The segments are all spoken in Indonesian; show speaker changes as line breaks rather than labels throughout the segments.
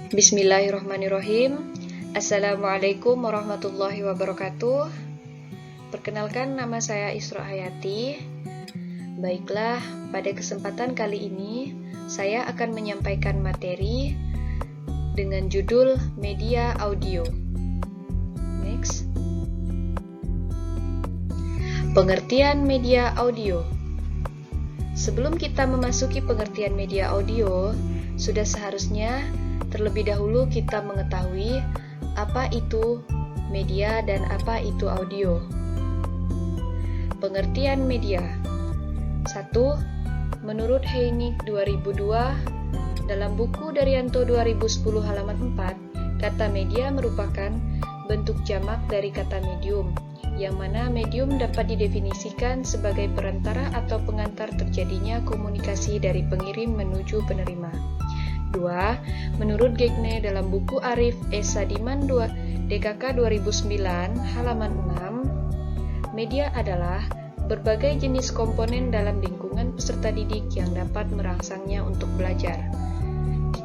Bismillahirrahmanirrahim. Assalamualaikum warahmatullahi wabarakatuh. Perkenalkan, nama saya Isra Hayati. Baiklah, pada kesempatan kali ini saya akan menyampaikan materi dengan judul media audio. Next. Pengertian media audio. Sebelum kita memasuki pengertian media audio, sudah seharusnya terlebih dahulu kita mengetahui apa itu media dan apa itu audio. Pengertian media. 1. Menurut Heinig 2002, dalam buku Daryanto 2010 halaman 4, kata media merupakan bentuk jamak dari kata medium, yang mana medium dapat didefinisikan sebagai perantara atau pengantar terjadinya komunikasi dari pengirim menuju penerima. 2. Menurut Gagne dalam buku Arif S. Sadiman DKK 2009 halaman 6, media adalah berbagai jenis komponen dalam lingkungan peserta didik yang dapat merangsangnya untuk belajar.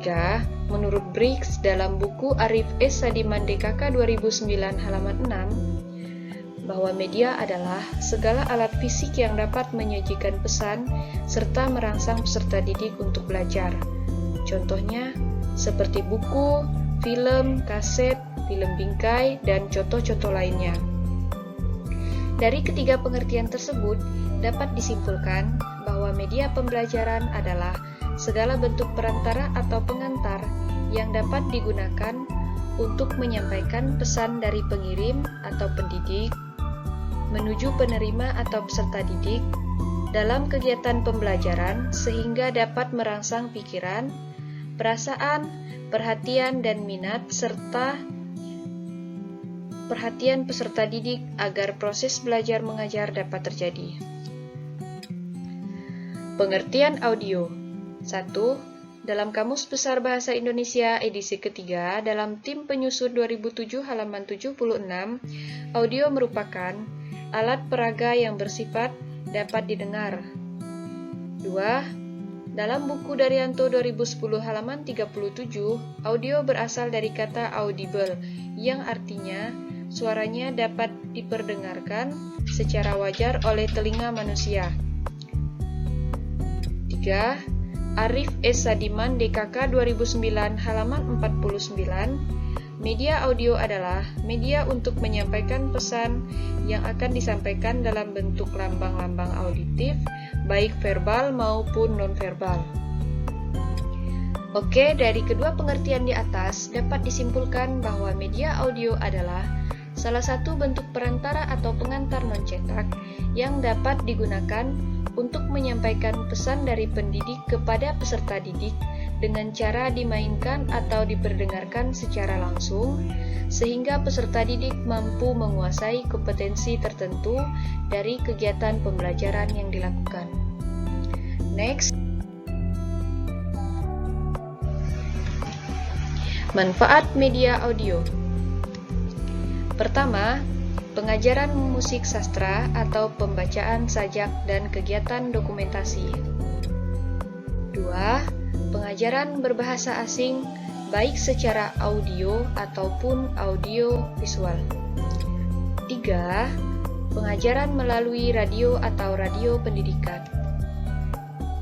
3. Menurut Briggs dalam buku Arif S. Sadiman DKK 2009 halaman 6, bahwa media adalah segala alat fisik yang dapat menyajikan pesan serta merangsang peserta didik untuk belajar. Contohnya seperti buku, film, kaset, film bingkai, dan contoh-contoh lainnya. Dari ketiga pengertian tersebut, dapat disimpulkan bahwa media pembelajaran adalah segala bentuk perantara atau pengantar yang dapat digunakan untuk menyampaikan pesan dari pengirim atau pendidik menuju penerima atau peserta didik dalam kegiatan pembelajaran sehingga dapat merangsang pikiran, perasaan, perhatian dan minat serta perhatian peserta didik agar proses belajar mengajar dapat terjadi. Pengertian audio. 1. Dalam Kamus Besar Bahasa Indonesia edisi ketiga dalam tim penyusun 2007 halaman 76, audio merupakan alat peraga yang bersifat dapat didengar. 2. Dalam buku Daryanto 2010 halaman 37, audio berasal dari kata audible, yang artinya suaranya dapat diperdengarkan secara wajar oleh telinga manusia. 3. Arif S. Sadiman DKK 2009 halaman 49, media audio adalah media untuk menyampaikan pesan yang akan disampaikan dalam bentuk lambang-lambang auditif, baik verbal maupun non-verbal. Oke, dari kedua pengertian di atas dapat disimpulkan bahwa media audio adalah salah satu bentuk perantara atau pengantar non-cetak yang dapat digunakan untuk menyampaikan pesan dari pendidik kepada peserta didik dengan cara dimainkan atau diperdengarkan secara langsung, sehingga peserta didik mampu menguasai kompetensi tertentu dari kegiatan pembelajaran yang dilakukan. Next. Manfaat media audio. Pertama, pengajaran musik sastra atau pembacaan sajak dan kegiatan dokumentasi. 2. Pengajaran berbahasa asing baik secara audio ataupun audio visual. 3. Pengajaran melalui radio atau radio pendidikan.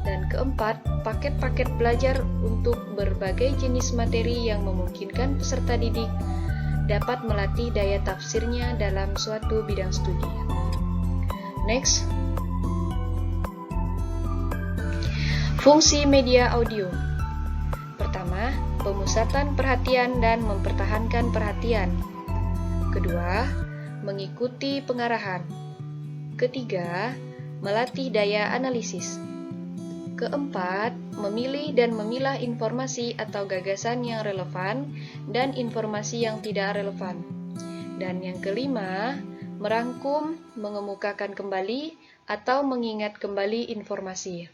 Dan keempat, paket-paket belajar untuk berbagai jenis materi yang memungkinkan peserta didik dapat melatih daya tafsirnya dalam suatu bidang studi. Next. Fungsi media audio. Pertama, pemusatan perhatian dan mempertahankan perhatian. Kedua, mengikuti pengarahan. Ketiga, melatih daya analisis. Keempat, memilih dan memilah informasi atau gagasan yang relevan dan informasi yang tidak relevan. Dan yang kelima, merangkum, mengemukakan kembali, atau mengingat kembali informasi.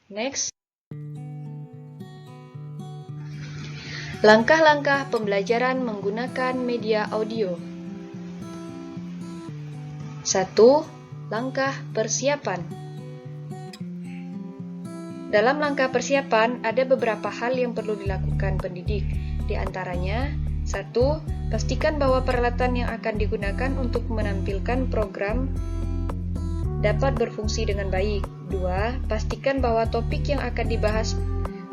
Next. Langkah-langkah pembelajaran menggunakan media audio. 1. Langkah persiapan. Dalam langkah persiapan, ada beberapa hal yang perlu dilakukan pendidik. Di antaranya, 1. Pastikan bahwa peralatan yang akan digunakan untuk menampilkan program dapat berfungsi dengan baik. 2. Pastikan bahwa topik yang akan dibahas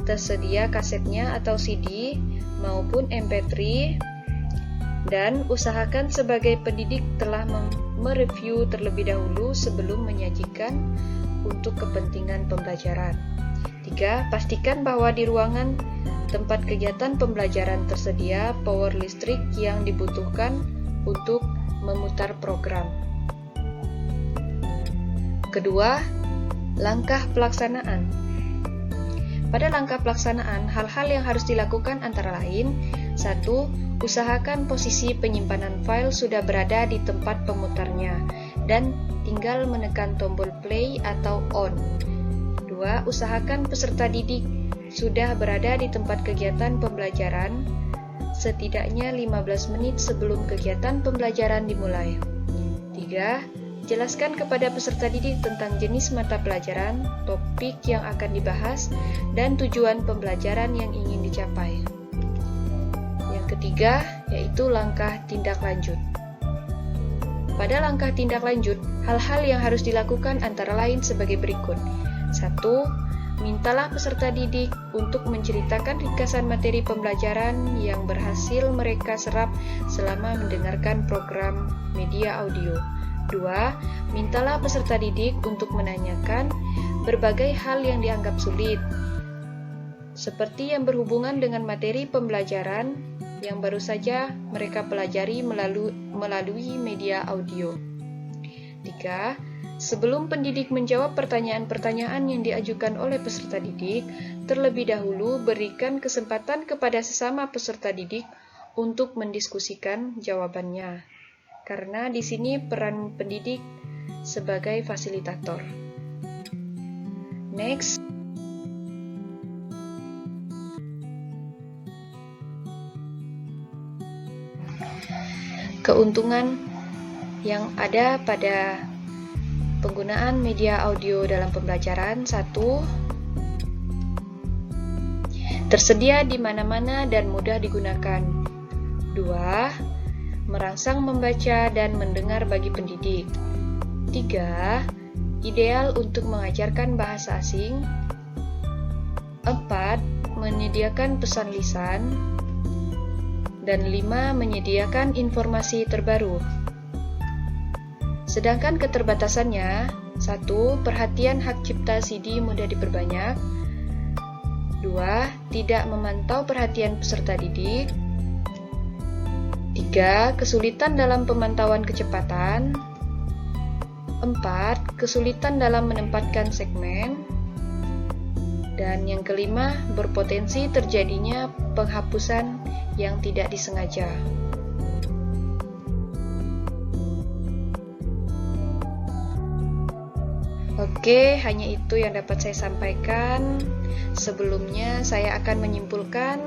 tersedia kasetnya atau CD maupun MP3, dan usahakan sebagai pendidik telah mereview terlebih dahulu sebelum menyajikan untuk kepentingan pembelajaran. 3. Pastikan bahwa di ruangan tempat kegiatan pembelajaran tersedia power listrik yang dibutuhkan untuk memutar program. Kedua, langkah pelaksanaan. Pada langkah pelaksanaan, hal-hal yang harus dilakukan antara lain: 1. Usahakan posisi penyimpanan file sudah berada di tempat pemutarnya dan tinggal menekan tombol play atau on. 2. Usahakan peserta didik sudah berada di tempat kegiatan pembelajaran setidaknya 15 menit sebelum kegiatan pembelajaran dimulai. 3. Jelaskan kepada peserta didik tentang jenis mata pelajaran, topik yang akan dibahas, dan tujuan pembelajaran yang ingin dicapai. Yang ketiga, yaitu langkah tindak lanjut. Pada langkah tindak lanjut, hal-hal yang harus dilakukan antara lain sebagai berikut. 1. Mintalah peserta didik untuk menceritakan ringkasan materi pembelajaran yang berhasil mereka serap selama mendengarkan program media audio. 2. Mintalah peserta didik untuk menanyakan berbagai hal yang dianggap sulit, seperti yang berhubungan dengan materi pembelajaran yang baru saja mereka pelajari melalui media audio. 3. Sebelum pendidik menjawab pertanyaan-pertanyaan yang diajukan oleh peserta didik, terlebih dahulu berikan kesempatan kepada sesama peserta didik untuk mendiskusikan jawabannya. Karena di sini peran pendidik sebagai fasilitator. Next. Keuntungan yang ada pada penggunaan media audio dalam pembelajaran. 1. Tersedia di mana-mana dan mudah digunakan. 2. Merangsang membaca dan mendengar bagi pendidik. 3. Ideal untuk mengajarkan bahasa asing. 4. Menyediakan pesan lisan. Dan 5. Menyediakan informasi terbaru. Sedangkan keterbatasannya: 1. Perhatian hak cipta CD mudah diperbanyak. 2. Tidak memantau perhatian peserta didik. 3. Kesulitan dalam pemantauan kecepatan. 4. Kesulitan dalam menempatkan segmen. Dan yang kelima, berpotensi terjadinya penghapusan yang tidak disengaja. Oke, hanya itu yang dapat saya sampaikan. Sebelumnya, saya akan menyimpulkan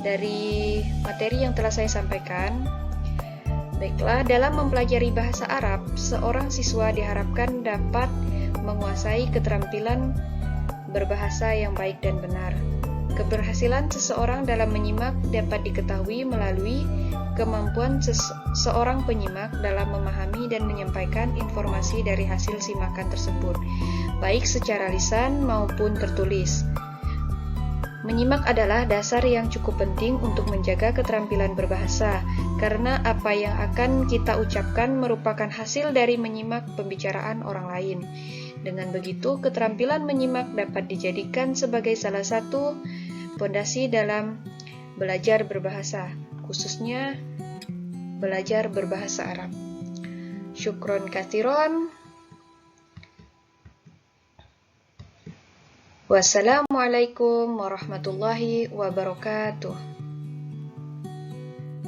dari materi yang telah saya sampaikan. Baiklah, dalam mempelajari bahasa Arab, seorang siswa diharapkan dapat menguasai keterampilan berbahasa yang baik dan benar. Keberhasilan seseorang dalam menyimak dapat diketahui melalui kemampuan seorang penyimak dalam memahami dan menyampaikan informasi dari hasil simakan tersebut, baik secara lisan maupun tertulis. Menyimak adalah dasar yang cukup penting untuk menjaga keterampilan berbahasa, karena apa yang akan kita ucapkan merupakan hasil dari menyimak pembicaraan orang lain. Dengan begitu, keterampilan menyimak dapat dijadikan sebagai salah satu fondasi dalam belajar berbahasa, khususnya belajar berbahasa Arab. Syukron katsiron. Wassalamualaikum warahmatullahi wabarakatuh.